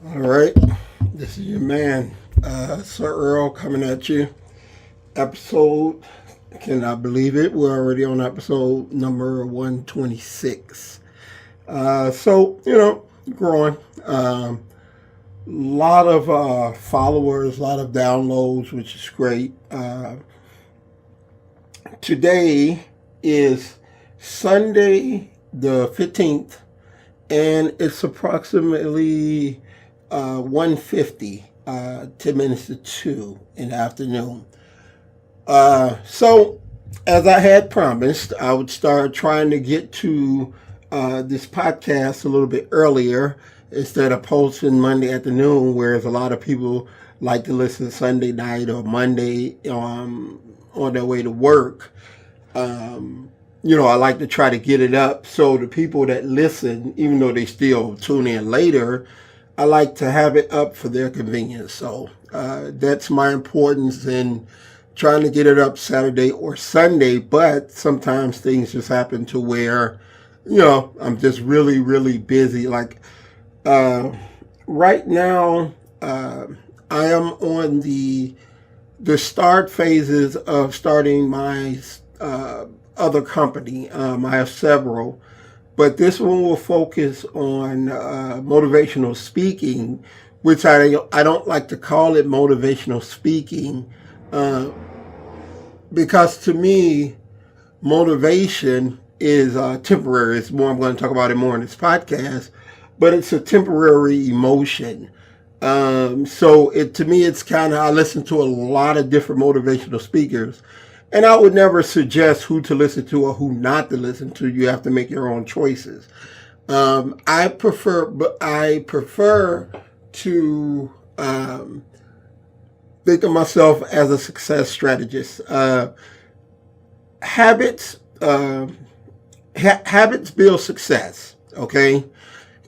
All right, this is your man, Sir Earl, coming at you. Episode, cannot believe it, we're already on episode number 126. Growing. Lot of followers, a lot of downloads, which is great. Today is Sunday the 15th, and it's approximately 1:50, 10 minutes to 2 in the afternoon. So, as I had promised, I would start trying to get to this podcast a little bit earlier instead of posting Monday afternoon, whereas a lot of people like to listen Sunday night or Monday on their way to work. I like to try to get it up so the people that listen, even though they still tune in later, I like to have it up for their convenience. So that's my importance in trying to get it up Saturday or Sunday. But sometimes things just happen to where, I'm just really, really busy. Like right now, I am on the start phases of starting my other company. I have several, but this one will focus on motivational speaking, which I don't like to call it motivational speaking, because to me, motivation is temporary. It's more. I'm going to talk about it more in this podcast, but it's a temporary emotion. To me, it's kind of, I listen to a lot of different motivational speakers, and I would never suggest who to listen to or who not to listen to. You have to make your own choices. I prefer to think of myself as a success strategist. Habits, habits build success. Okay,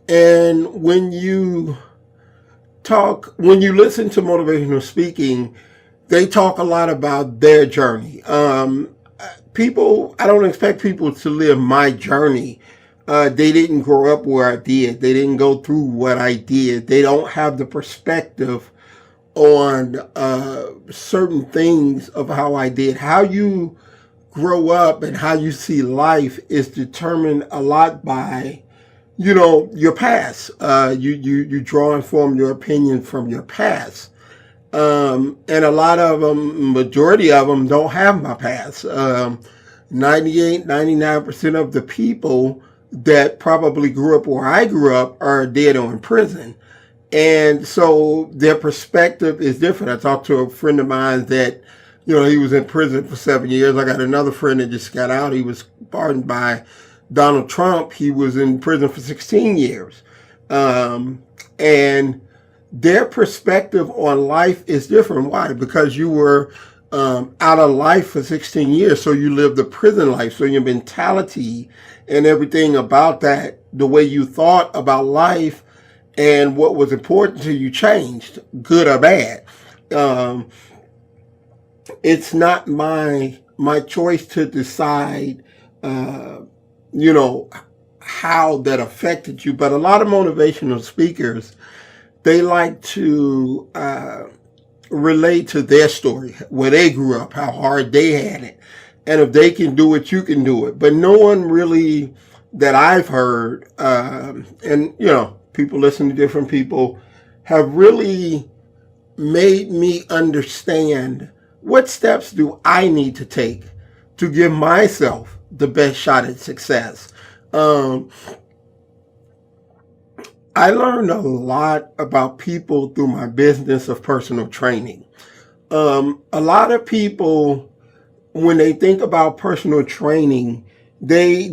and when you listen to motivational speaking, they talk a lot about their journey. I don't expect people to live my journey. They didn't grow up where I did. They didn't go through what I did. They don't have the perspective on certain things of how I did. How you grow up and how you see life is determined a lot by your past. You draw and form your opinion from your past. And a lot of them, majority of them don't have my past. 98, 99% of the people that probably grew up where I grew up are dead or in prison. And so their perspective is different. I talked to a friend of mine that, he was in prison for 7 years. I got another friend that just got out. He was pardoned by Donald Trump. He was in prison for 16 years. And their perspective on life is different. Why? Because you were out of life for 16 years, so you lived a prison life. So your mentality and everything about that, the way you thought about life and what was important to you changed, good or bad. It's not my choice to decide, how that affected you. But a lot of motivational speakers, they like to relate to their story, where they grew up, how hard they had it. And if they can do it, you can do it. But no one really that I've heard, people listen to different people, have really made me understand what steps do I need to take to give myself the best shot at success. I learned a lot about people through my business of personal training. A lot of people, when they think about personal training, they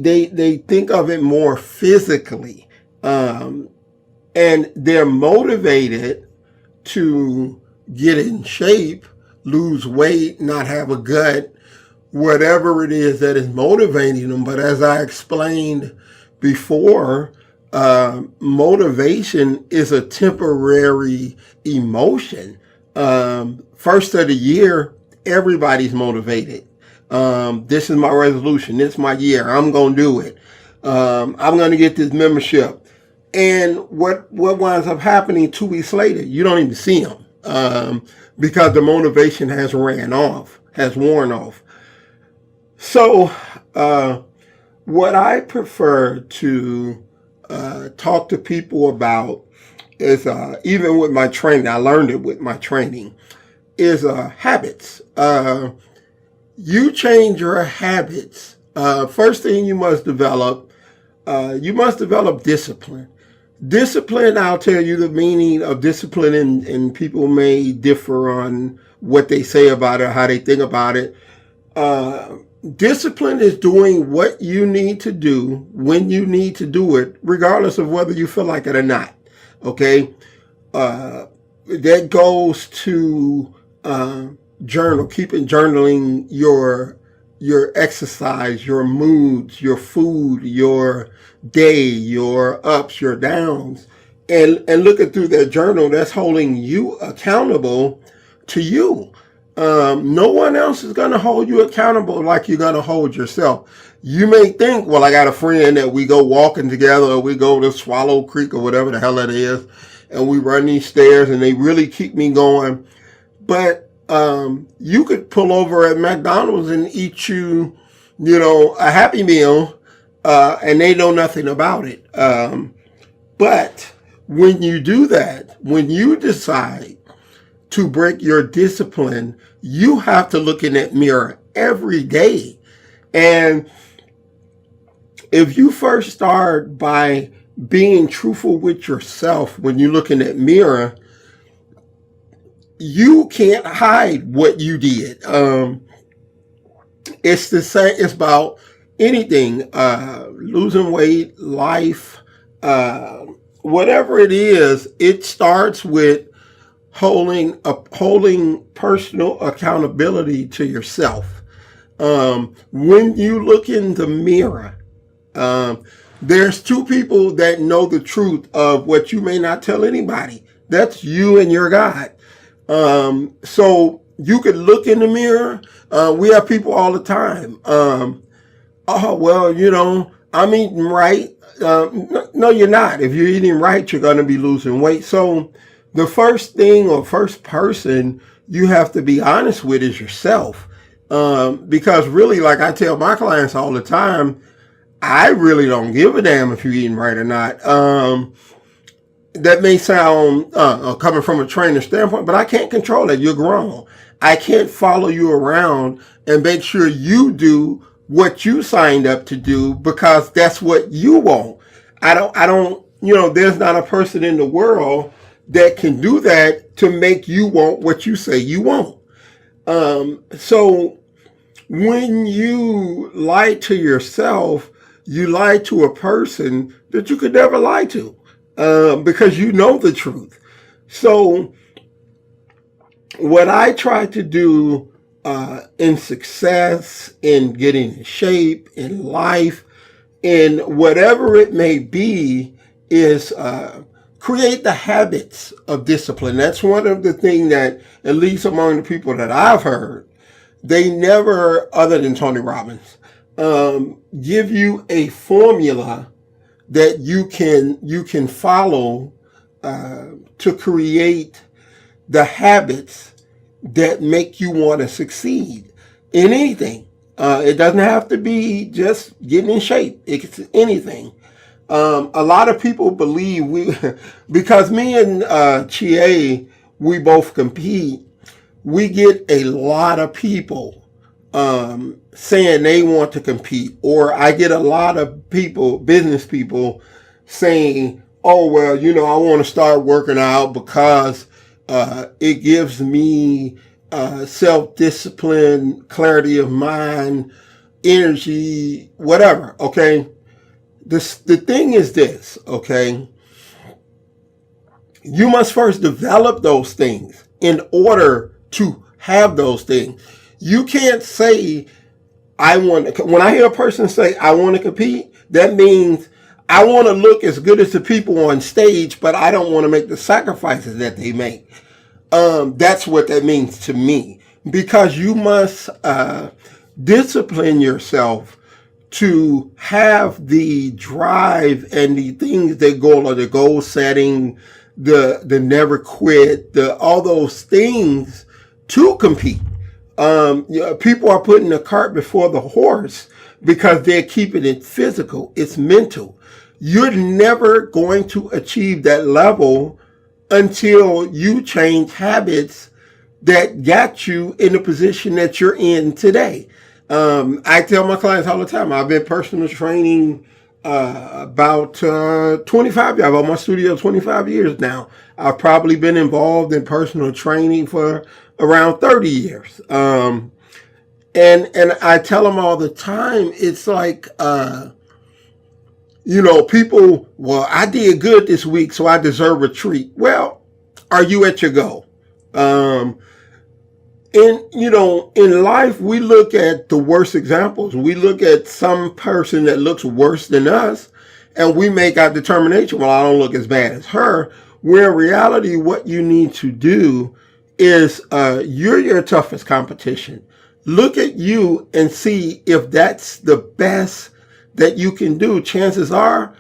think of it more physically. And they're motivated to get in shape, lose weight, not have a gut, whatever it is that is motivating them. But as I explained before, motivation is a temporary emotion. First of the year, everybody's motivated. This is my resolution. This is my year. I'm going to do it. I'm going to get this membership. And what winds up happening 2 weeks later, you don't even see them, because the motivation has worn off. So what I prefer to talk to people about is, even with my training, I learned it with my training, is habits. You change your habits. First thing you must develop discipline. Discipline, I'll tell you the meaning of discipline, and people may differ on what they say about it, how they think about it. Discipline is doing what you need to do when you need to do it, regardless of whether you feel like it or not. Okay? That goes to journaling your exercise, your moods, your food, your day, your ups, your downs, and looking through that journal, that's holding you accountable to you. No one else is going to hold you accountable like you're going to hold yourself. You may think, well, I got a friend that we go walking together, or we go to Swallow Creek or whatever the hell it is, and we run these stairs and they really keep me going. But you could pull over at McDonald's and eat a Happy Meal, and they know nothing about it. But when you do that, when you decide to break your discipline, you have to look in that mirror every day. And if you first start by being truthful with yourself when you look in that mirror, you can't hide what you did. It's the same. It's about anything, losing weight, life, whatever it is. It starts with holding personal accountability to yourself. When you look in the mirror, there's two people that know the truth of what you may not tell anybody. That's you and your God. So you could look in the mirror. We have people all the time. Oh, well, I'm eating right. No, you're not. If you're eating right, you're going to be losing weight. So the first thing, or first person you have to be honest with, is yourself. Because really, like I tell my clients all the time, I really don't give a damn if you're eating right or not. That may sound coming from a trainer standpoint, but I can't control that. You're grown. I can't follow you around and make sure you do what you signed up to do because that's what you want. I don't, there's not a person in the world that can do that to make you want what you say you want. So when you lie to yourself, you lie to a person that you could never lie to. Because you know the truth. So what I try to do in success, in getting in shape, in life, in whatever it may be, is create the habits of discipline. That's one of the things that, at least among the people that I've heard, they never, other than Tony Robbins, give you a formula that you can follow to create the habits that make you want to succeed in anything. It doesn't have to be just getting in shape. It's anything. A lot of people believe because me and Chie, we both compete, we get a lot of people saying they want to compete, or I get a lot of people, business people, saying, oh, well, I want to start working out because it gives me self-discipline, clarity of mind, energy, whatever, okay? The thing is this, okay? You must first develop those things in order to have those things. You can't say, when I hear a person say, I want to compete, that means I want to look as good as the people on stage, but I don't want to make the sacrifices that they make. That's what that means to me. Because you must discipline yourself to have the drive and the things that go, like the goal setting, the never quit, all those things to compete. People are putting the cart before the horse because they're keeping it physical. It's mental. You're never going to achieve that level until you change habits that got you in the position that you're in today. I tell my clients all the time, I've been personal training about 25 years. I've owned my studio 25 years now. I've probably been involved in personal training for around 30 years. And I tell them all the time, it's like, people, well, I did good this week, so I deserve a treat. Well, are you at your goal? In life, we look at the worst examples. We look at some person that looks worse than us, and we make our determination, well, I don't look as bad as her. Where in reality, what you need to do is you're your toughest competition. Look at you and see if that's the best that you can do. Chances are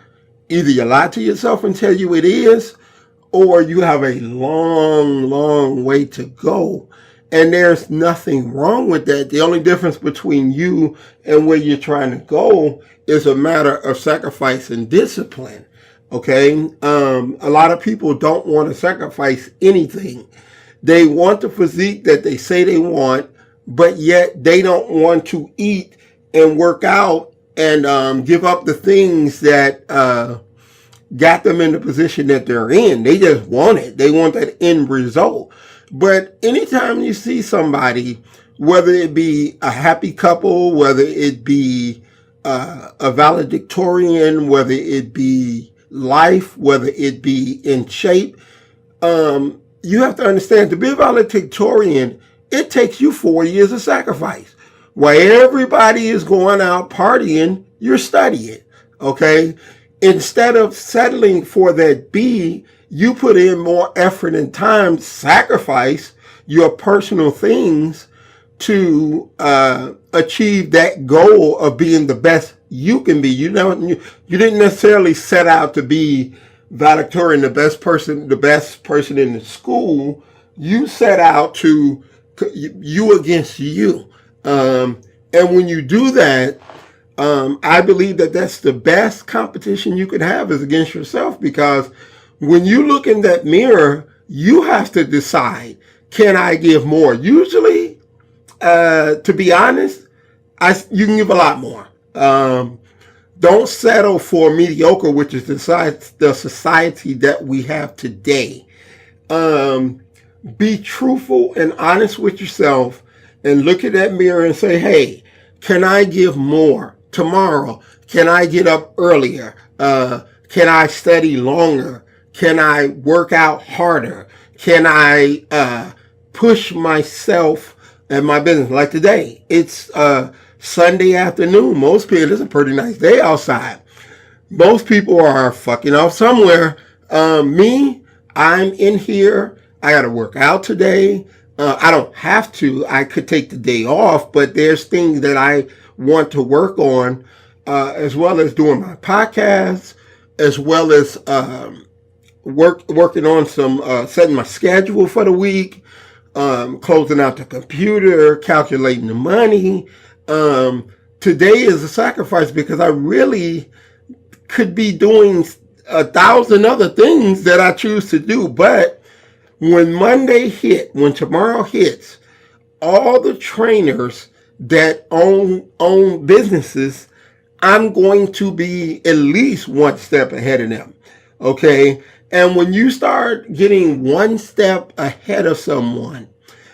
either you lie to yourself and tell you it is, or you have a long, long way to go. And there's nothing wrong with that. The only difference between you and where you're trying to go is a matter of sacrifice and discipline. Okay? A lot of people don't want to sacrifice anything. They want the physique that they say they want, but yet they don't want to eat and work out and give up the things that got them in the position that they're in. They just want it. They want that end result. But anytime you see somebody, whether it be a happy couple, whether it be a valedictorian, whether it be life, whether it be in shape, you have to understand, to be a valedictorian, it takes you 4 years of sacrifice. While everybody is going out partying, you're studying, okay? Instead of settling for that B, you put in more effort and time, sacrifice your personal things to achieve that goal of being the best you can be. You didn't necessarily set out to be valedictorian, the best person in the school. You set out to you against you. And when you do that, I believe that that's the best competition you could have is against yourself, because when you look in that mirror, you have to decide, can I give more? Usually, to be honest, you can give a lot more. Don't settle for mediocre, which is the society that we have today. Be truthful and honest with yourself and look at that mirror and say, hey, can I give more tomorrow? Can I get up earlier? Can I study longer? Can I work out harder? Can I push myself and my business? Like today, it's Sunday afternoon. Most people, it's a pretty nice day outside. Most people are fucking off somewhere. Me, I'm in here. I got to work out today. I don't have to. I could take the day off, but there's things that I want to work on, as well as doing my podcast, as well as working on some setting my schedule for the week, closing out the computer, calculating the money. Today is a sacrifice because I really could be doing 1,000 other things that I choose to do. But when when tomorrow hits, all the trainers that own businesses, I'm going to be at least one step ahead of them. Okay. And when you start getting one step ahead of someone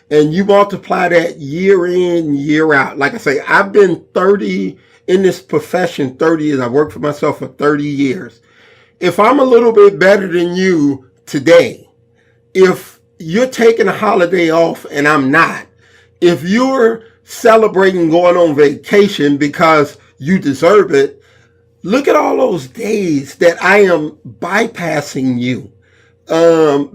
and you multiply that year in, year out, like I say, I've been 30 in this profession, 30 years. I've worked for myself for 30 years. If I'm a little bit better than you today, if you're taking a holiday off and I'm not, if you're celebrating going on vacation because you deserve it, look at all those days that I am bypassing you,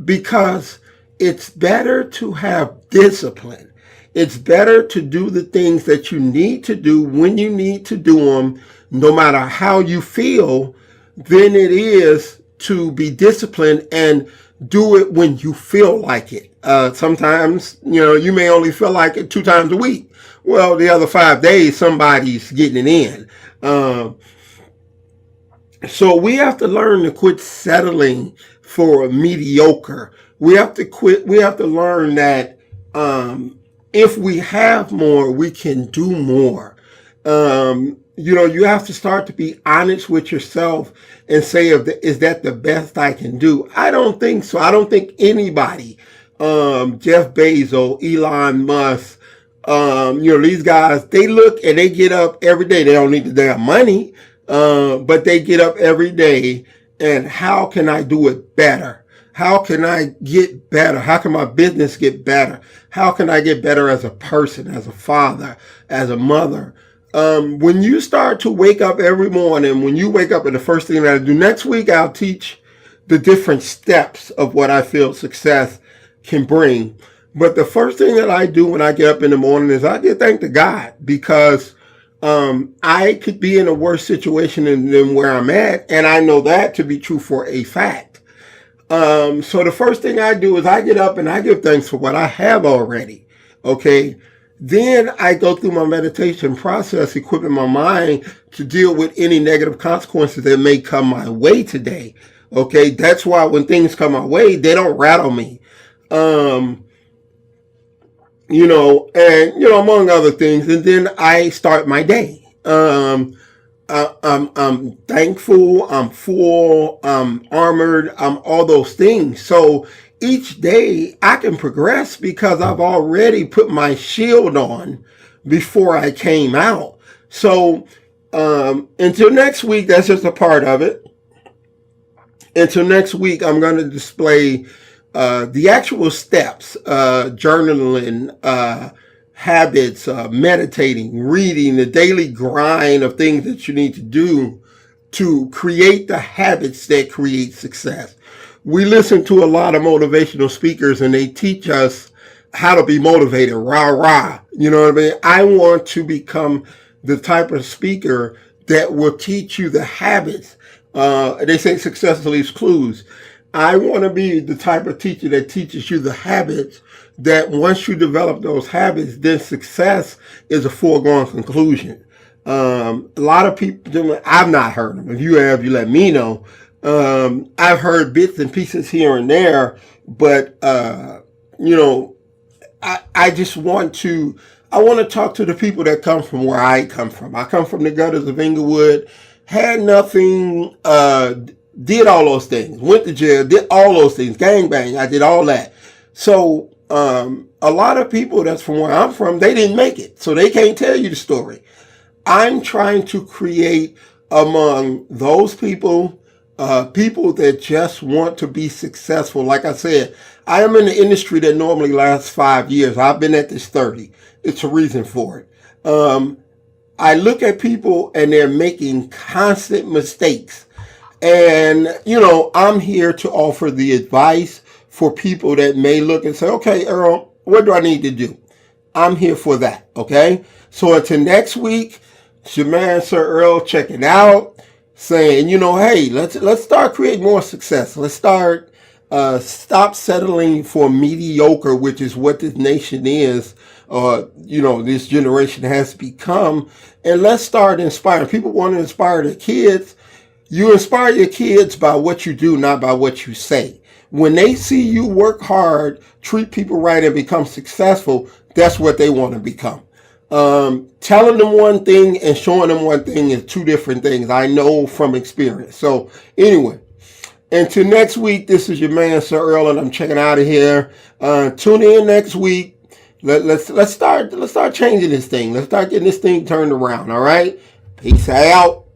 because it's better to have discipline. It's better to do the things that you need to do when you need to do them, no matter how you feel, than it is to be disciplined and do it when you feel like it. Sometimes, you may only feel like it 2 times a week. Well, the other 5 days, somebody's getting it in. So we have to learn to quit settling for mediocre. We have to learn that if we have more, we can do more. You have to start to be honest with yourself and say, is that the best I can do? I don't think so. I don't think anybody, Jeff Bezos, Elon Musk, these guys, they look and they get up every day. They don't need the damn money, but they get up every day and how can I do it better? How can I get better? How can my business get better? How can I get better as a person, as a father, as a mother? When you start to wake up every morning, when you wake up and the first thing that I do next week, I'll teach the different steps of what I feel success can bring. But the first thing that I do when I get up in the morning is I give thanks to God, because I could be in a worse situation than where I'm at, and I know that to be true for a fact. So the first thing I do is I get up and I give thanks for what I have already. Okay. Then I go through my meditation process, equipping my mind to deal with any negative consequences that may come my way today. Okay. That's why when things come my way, they don't rattle me. Among other things. And then I start my day. I'm thankful, I'm full, I'm armored, I'm all those things. So each day I can progress because I've already put my shield on before I came out. So until next week, that's just a part of it. Until next week, I'm going to display the actual steps, journaling, habits, meditating, reading, the daily grind of things that you need to do to create the habits that create success. We listen to a lot of motivational speakers and they teach us how to be motivated, rah, rah. You know what I mean? I want to become the type of speaker that will teach you the habits. They say success leaves clues. I want to be the type of teacher that teaches you the habits that once you develop those habits, then success is a foregone conclusion. A lot of people, I've not heard them. If you have, you let me know. I've heard bits and pieces here and there, but, I just want to talk to the people that come from where I come from. I come from the gutters of Inglewood, had nothing, did all those things, went to jail, did all those things, gangbang, I did all that. So, a lot of people that's from where I'm from, they didn't make it. So they can't tell you the story. I'm trying to create among those people, people that just want to be successful. Like I said, I am in the industry that normally lasts 5 years. I've been at this 30. It's a reason for it. I look at people and they're making constant mistakes. And, I'm here to offer the advice for people that may look and say, okay, Earl, what do I need to do? I'm here for that. Okay. So until next week, it's your man, Sir Earl, checking out, saying, hey, let's start creating more success. Let's start, stop settling for mediocre, which is what this nation is, this generation has become. And let's start inspiring. People want to inspire their kids. You inspire your kids by what you do, not by what you say. When they see you work hard, treat people right, and become successful, that's what they want to become. Telling them one thing and showing them one thing is two different things. I know from experience. So anyway, until next week, this is your man, Sir Earl, and I'm checking out of here. Tune in next week. Let's start changing this thing. Let's start getting this thing turned around. All right. Peace out.